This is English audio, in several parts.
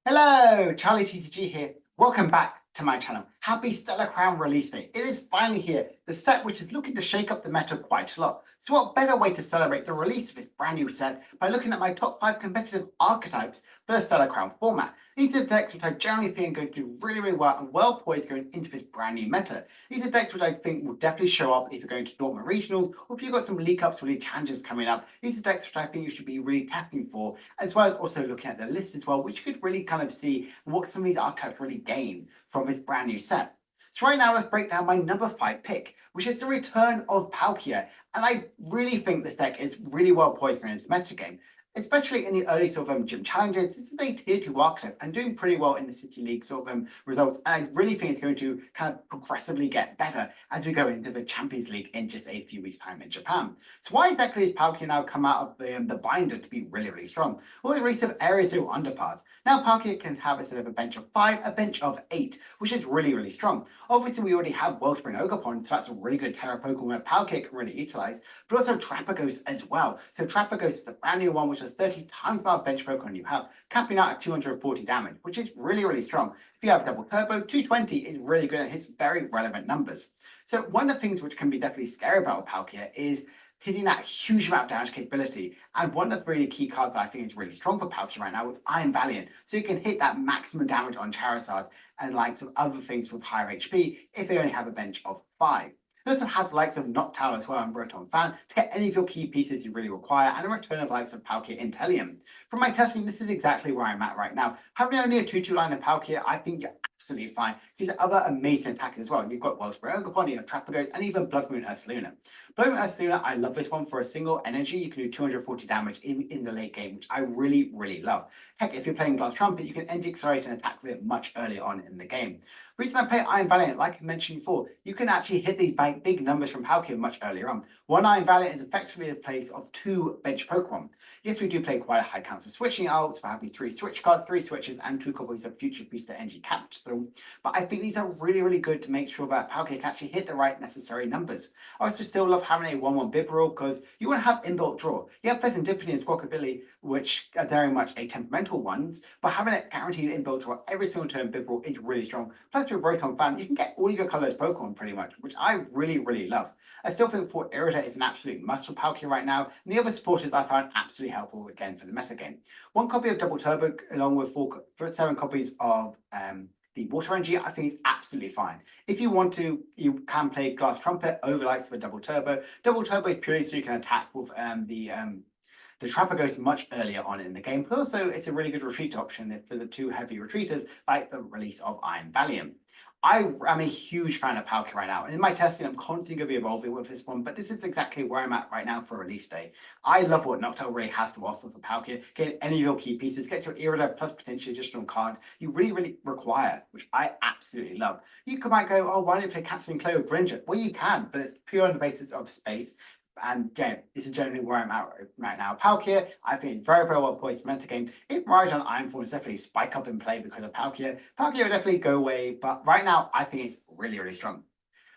Hello, Charlie TCG here. Welcome back to my channel. Happy Stellar Crown release day. It is finally here, the set which is looking to shake up the meta quite a lot. So what better way to celebrate the release of this brand new set by looking at my top 5 competitive archetypes for the Stellar Crown format. These are decks which I generally think are going to do really well and well poised going into this brand new meta. These are decks which I think will definitely show up if you're going to Dortmund Regionals or if you've got some leak ups or league challenges coming up. These are decks which I think you should be really tapping for, as well as also looking at the list as well, which you could really kind of see what some of these archetypes really gain from this brand new set. So right now, let's break down my number 5 pick, which is the return of Palkia. And I really think this deck is really well poised in its metagame, especially in the early sort of gym challenges. This is a tier 2 archetype and doing pretty well in the City League sort of results. And I really think it's going to kind of progressively get better as we go into the Champions League in just a few weeks' time in Japan. So why exactly has Palkia now come out of the binder to be really, really strong? Well, the release of Area 0 underparts. Now Palkia can have, instead of a bench of 5, a bench of 8, which is really, really strong. Obviously, we already have Wellspring Ogerpon, so that's a really good Terra Pokemon that Palkia can really utilize, but also Trapagos as well. So Trapagos is a brand new one which has 30 times more bench Pokemon you have, capping out at 240 damage, which is really, really strong. If you have double turbo, 220 is really good and hits very relevant numbers. So one of the things which can be definitely scary about Palkia is hitting that huge amount of damage capability. And one of the really key cards that I think is really strong for Palkia right now is Iron Valiant. So you can hit that maximum damage on Charizard and like some other things with higher HP if they only have a bench of 5. It also has the likes of Noctowl as well and Rotom Fan to get any of your key pieces you really require, and a return of likes of Palkia Inteleon. From my testing, this is exactly where I'm at right now. Having only a 2-2 line of Palkia, I think you're absolutely fine. These are other amazing attackers as well. You've got Wellspring Ogerpon, you have Trapagos, and even Blood Moon Ursaluna. Blood Moon Ursaluna, I love this one for a single energy. You can do 240 damage in the late game, which I really, really love. Heck, if you're playing Glass Trumpet, you can energy accelerate and attack with it much earlier on in the game. The reason I play Iron Valiant, like I mentioned before, you can actually hit these big numbers from Palkia much earlier on. One Iron Valiant is effectively the place of 2 bench Pokemon. Yes, we do play quite a high count of switching out, so having 3 switch cards, 3 switches, and 2 copies of Future Booster Energy Capsule. But I think these are really, really good to make sure that Palkia can actually hit the right necessary numbers. I also still love having a 1-1 Bibarel because you want to have inbuilt draw. You have Pheasantipity and Squawkabilly, which are very much a temperamental ones, but having a guaranteed inbuilt draw every single turn Bibarel is really strong. Plus with Rotom Fan, you can get all of your colors Pokemon pretty much, which I really, really love. I still think for Irida is an absolute must for Palkia right now, and the other supporters I found absolutely helpful again for the meta game. 1 copy of Double Turbo along with 7 copies of the Water Energy, I think is absolutely fine. If you want to, you can play Glass Trumpet over likes for Double Turbo. Double Turbo is purely so you can attack with the Trapagos much earlier on in the game, but also it's a really good retreat option for the 2 heavy retreaters, like the release of Iron Valiant. I am a huge fan of Palkia right now, and in my testing, I'm constantly going to be evolving with this one, but this is exactly where I'm at right now for release day. I love what Noctowl really has to offer for Palkia. Getting any of your key pieces, gets your Irida plus potentially additional card you really, really require, which I absolutely love. You might go, oh, why don't you play Captain Clay or Gringer? Well, you can, but it's pure on the basis of space. And this is generally where I'm at right now. Palkia, I think it's very, very well poised for meta game. If Rhydon Ironform is definitely spike up in play because of Palkia, Palkia will definitely go away, but right now I think it's really, really strong.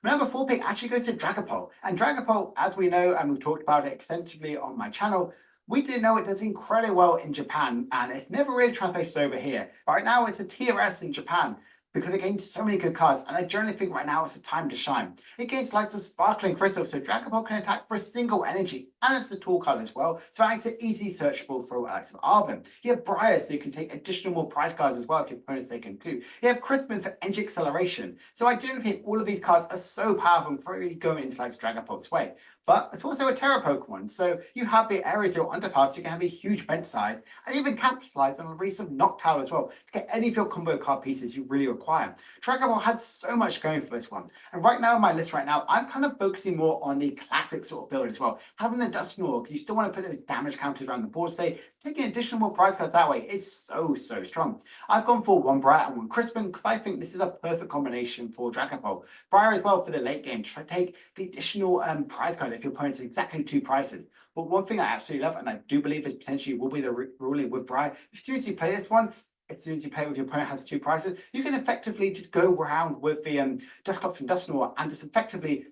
My number 4 pick actually goes to Dragapult. And Dragapult, as we know, and we've talked about it extensively on my channel, we do know it does incredibly well in Japan, and it's never really translated over here. But right now it's a tier S in Japan, because it gains so many good cards, and I generally think right now it's the time to shine. It gains likes of Sparkling Crystal, so Dragapult can attack for a single energy, and it's a tool card as well, so it makes it easily searchable for likes of Arvin. You have Briar, so you can take additional more prize cards as well if your opponent's taken 2. You have Crispin for energy acceleration, so I do think all of these cards are so powerful for really going into like Dragapult's way. But it's also a Terra Pokemon, so you have the areas or underparts, you can have a huge bench size, and even capitalize on the release of Noctowl as well to get any of your combo card pieces you really require. Dragapult had so much going for this one, and right now on my list right now, I'm kind of focusing more on the classic sort of build as well. Having the Dusknoir, you still want to put those damage counters around the board today, taking additional more prize cards that way is so strong. I've gone for 1 Briar and 1 Crispin because I think this is a perfect combination for Dragapult. Briar as well for the late game, try to take the additional prize card if your opponent's exactly 2 prices. But one thing I absolutely love, and I do believe this potentially will be the ruling with Briar, as soon as you play this one, as soon as you play with your opponent has 2 prices, you can effectively just go around with the Dusclops and Dusknoir and just effectively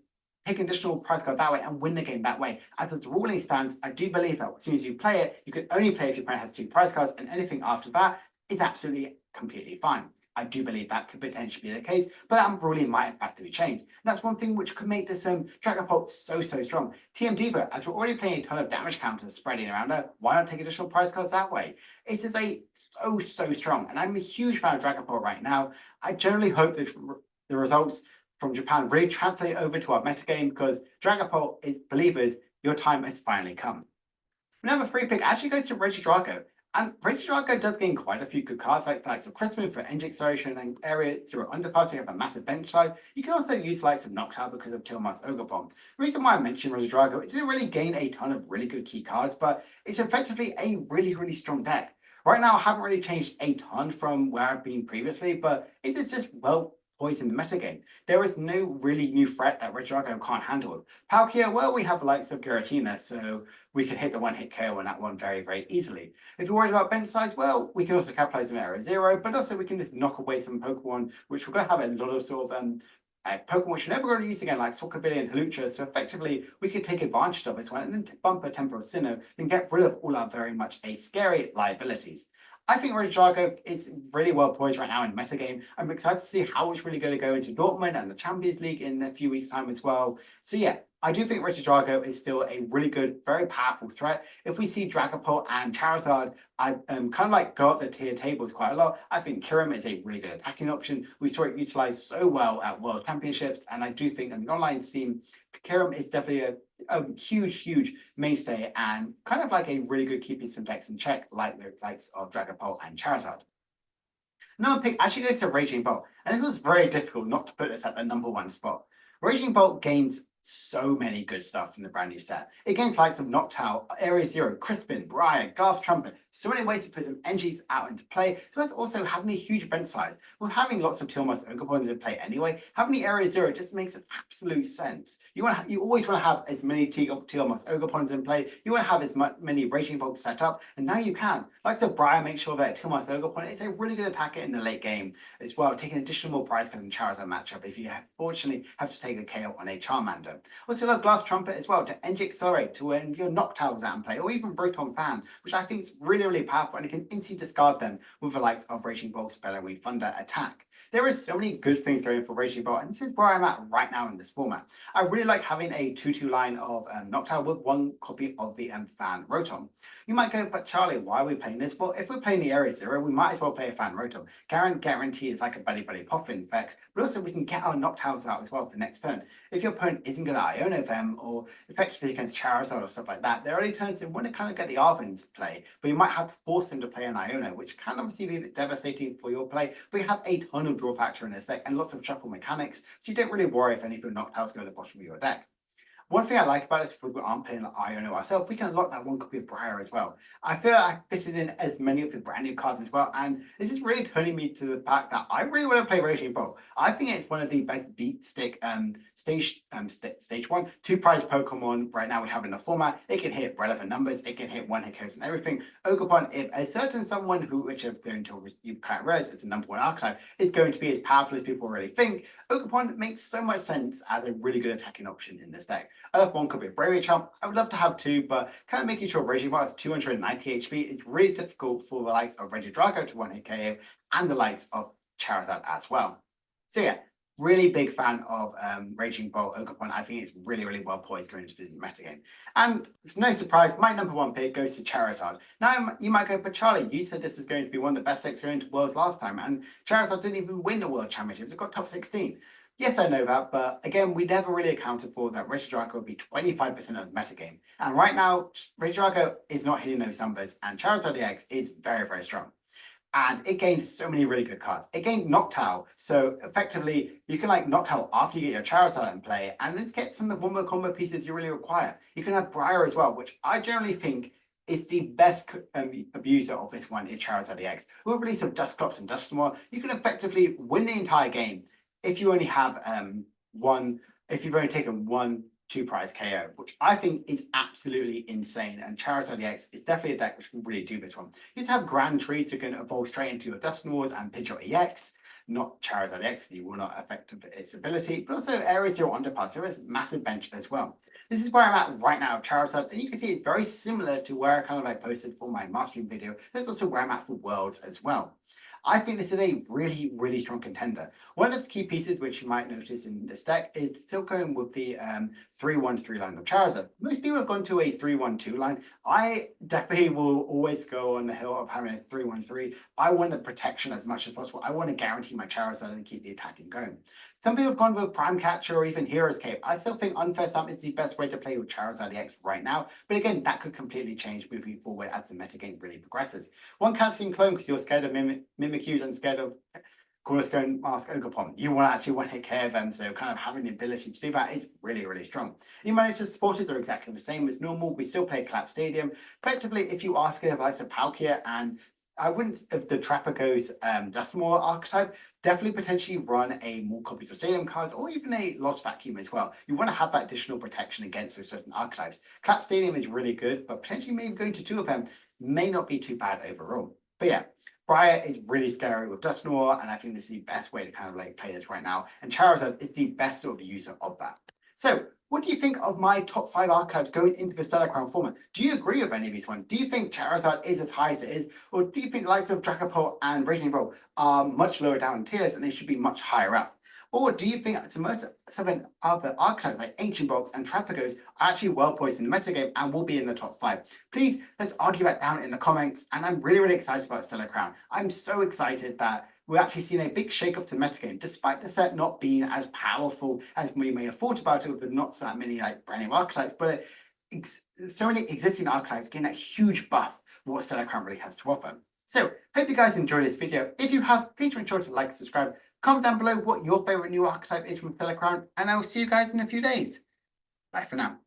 take an additional prize card that way and win the game that way. As the ruling stands, I do believe that as soon as you play it, you can only play if your opponent has 2 prize cards, and anything after that is absolutely completely fine. I do believe that could potentially be the case, but that really might in fact be changed. And that's one thing which could make this Dragapult so strong. TM Diva, as we're already playing a ton of damage counters spreading around her, why not take additional prize cards that way? It is so strong, and I'm a huge fan of Dragapult right now. I generally hope that the results from Japan really translate over to our metagame, because Dragapult is, believers, your time has finally come. Number 3 pick actually goes to Regidrago. And Regidrago does gain quite a few good cards, like the likes of Crispin for Energy Acceleration and Area 0 Underpass, so you have a massive bench side. You can also use likes of Noctowl because of Tiamat's Ogre Bomb. The reason why I mentioned Regidrago, it didn't really gain a ton of really good key cards, but it's effectively a really strong deck. Right now, I haven't really changed a ton from where I've been previously, but it is just well poised in the metagame. There is no really new threat that Regidrago can't handle. Palkia, well, we have the likes of Giratina, so we can hit the one-hit KO on that one very easily. If you're worried about bench size, well, we can also capitalize on Area 0, but also we can just knock away some Pokemon, which we're going to have a lot of sort of Pokemon which you're never going to use again, like Soccerbilly and Halucha, so effectively we could take advantage of this one and then bump a Temporal Sinnoh and get rid of all our very much scary liabilities. I think Regidrago is really well poised right now in metagame. I'm excited to see how it's really going to go into Dortmund and the Champions League in a few weeks' time as well. So yeah, I do think Regidrago is still a really good, very powerful threat. If we see Dragapult and Charizard, I kind of like go up the tier tables quite a lot. I think Kyurem is a really good attacking option. We saw it utilized so well at World Championships, and I do think on the online scene, Kyurem is definitely a huge mainstay and kind of like a really good keeping some decks in check, like the likes of Dragapult and Charizard. Number pick actually goes to Raging Bolt, and it was very difficult not to put this at the number 1 spot. Raging Bolt gains so many good stuff from the brand new set. It gains likes of Noctowl, Area 0, Crispin, Briar, Garth Trumpet, so many ways to put some energies out into play, plus also having a huge bench size. With having lots of Tiamat's Ogre Bombs in play anyway, having the Area 0 just makes absolute sense. You always want to have as many Tiamat's Ogre Bombs in play, you want to have as many Raging Bolts set up, and now you can. Like so, Briar makes sure that Tiamat's Ogre Bomb is a really good attacker in the late game as well, taking additional prize card in Charizard matchup if you fortunately have to take a KO on a Charmander. Also love Glass Trumpet as well to Energy Accelerate to when your Noctowl's out in play, or even Broton Fan, which I think is really powerful, and it can instantly discard them with the likes of Raging Bolt, Spellery, Thunder, Attack. There is so many good things going for Raging Bolt, and this is where I'm at right now in this format. I really like having a 2-2 line of Noctowl with 1 copy of the Fan Rotom. You might go, but Charlie, why are we playing this? Well, if we're playing the Area 0, we might as well play a Fan Rotom. Guarantee it's like a buddy Poppin effect, but also we can get our Noctowls out as well for next turn. If your opponent isn't going to Iono them, or effectively against Charizard or stuff like that, there are only turns in when to kind of get the Arvins play, but you might have to force them to play an Iono, which can obviously be a bit devastating for your play, but you have a ton of draw factor in this deck and lots of shuffle mechanics, so you don't really worry if any of your Noctowls go to the bottom of your deck. One thing I like about this, if we aren't playing like Iono ourselves, we can unlock that 1 copy of Briar as well. I feel like I fitted in as many of the brand new cards as well, and this is really turning me to the fact that I really want to play Raging Bolt. I think it's one of the best beat stick stage 1 2 prize Pokemon right now we have in the format. It can hit relevant numbers, it can hit 1-hit KOs and everything. Ogre, if a certain someone who, which is going to you can't realize it's a number 1 archetype, is going to be as powerful as people really think, Ogre makes so much sense as a really good attacking option in this deck. I love 1 copy of Bravery Charm. I would love to have 2, but kind of making sure Raging Bolt has 290 HP is really difficult for the likes of Regidrago to 1-hit KO and the likes of Charizard as well. So yeah, really big fan of Raging Bolt Ogre. I think it's really well poised going into the metagame. And it's no surprise, my number 1 pick goes to Charizard. Now you might go, but Charlie, you said this is going to be one of the best decks going to Worlds last time, and Charizard didn't even win the World Championships. It got top 16. Yes, I know that, but again, we never really accounted for that Regidrago would be 25% of the metagame. And right now, Regidrago is not hitting those numbers, and Charizard EX is very strong. And it gained so many really good cards. It gained Noctowl, so effectively, you can like Noctowl after you get your Charizard in play, and then get some of the Wombo combo pieces you really require. You can have Briar as well, which I generally think is the best abuser of this one is Charizard EX. With the release of Dusclops and Dusknoir, you can effectively win the entire game if you only have if you've only taken 1 2 prize KO, which I think is absolutely insane. And Charizard EX is definitely a deck which can really do this one. You have Grand Trees, so you can evolve straight into your Dusknoirs and Pidgeot EX. not Charizard X, you will not affect its ability, but also Area 0 Underpass. There is a massive bench as well. This is where I'm at right now of Charizard, and you can see it's very similar to where I kind of like posted for my mastering video. That's also where I'm at for Worlds as well. I think this is a really, really strong contender. One of the key pieces which you might notice in this deck is still going with the 3-1-3 line of Charizard. Most people have gone to a 3-1-2 line. I definitely will always go on the hill of having a 3-1-3. I want the protection as much as possible. I want to guarantee my Charizard and keep the attacking going. Some people have gone with Prime Catcher or even Hero's Cape. I still think Unfair Stamp is the best way to play with Charizard EX right now. But again, that could completely change moving forward as the metagame really progresses. One Calcium Clone because you're scared of Mimikyus and scared of Cornerstone Mask Ogerpon. You will actually want to take care of them, so kind of having the ability to do that is really, really strong. New managers supporters are exactly the same as normal. We still play Collapse Stadium. Effectively, if you ask the likes of Palkia and I wouldn't, if the Trapper goes Dustmore archetype, definitely potentially run a more copies of Stadium cards or even a Lost Vacuum as well. You want to have that additional protection against those certain archetypes. Collapse Stadium is really good, but potentially maybe going to 2 of them may not be too bad overall. But yeah, Briar is really scary with Dustmore, and I think this is the best way to kind of like play this right now. And Charizard is the best sort of user of that. So, what do you think of my top 5 archetypes going into the Stellar Crown format? Do you agree with any of these ones? Do you think Charizard is as high as it is? Or do you think the likes of Dragapult and Regidrago are much lower down in tiers and they should be much higher up? Or do you think some other archetypes like Ancient Box and Trapagos are actually well poised in the metagame and will be in the top 5? Please, let's argue that down in the comments. And I'm really, really excited about Stellar Crown. I'm so excited that we're actually seeing a big shake-off to the metagame, despite the set not being as powerful as we may have thought about it with not so many like brand new archetypes, but so many existing archetypes getting that huge buff for what Stellar Crown really has to offer. So, hope you guys enjoyed this video. If you have, please make sure to like, subscribe, comment down below what your favorite new archetype is from Stellar Crown, and I will see you guys in a few days. Bye for now.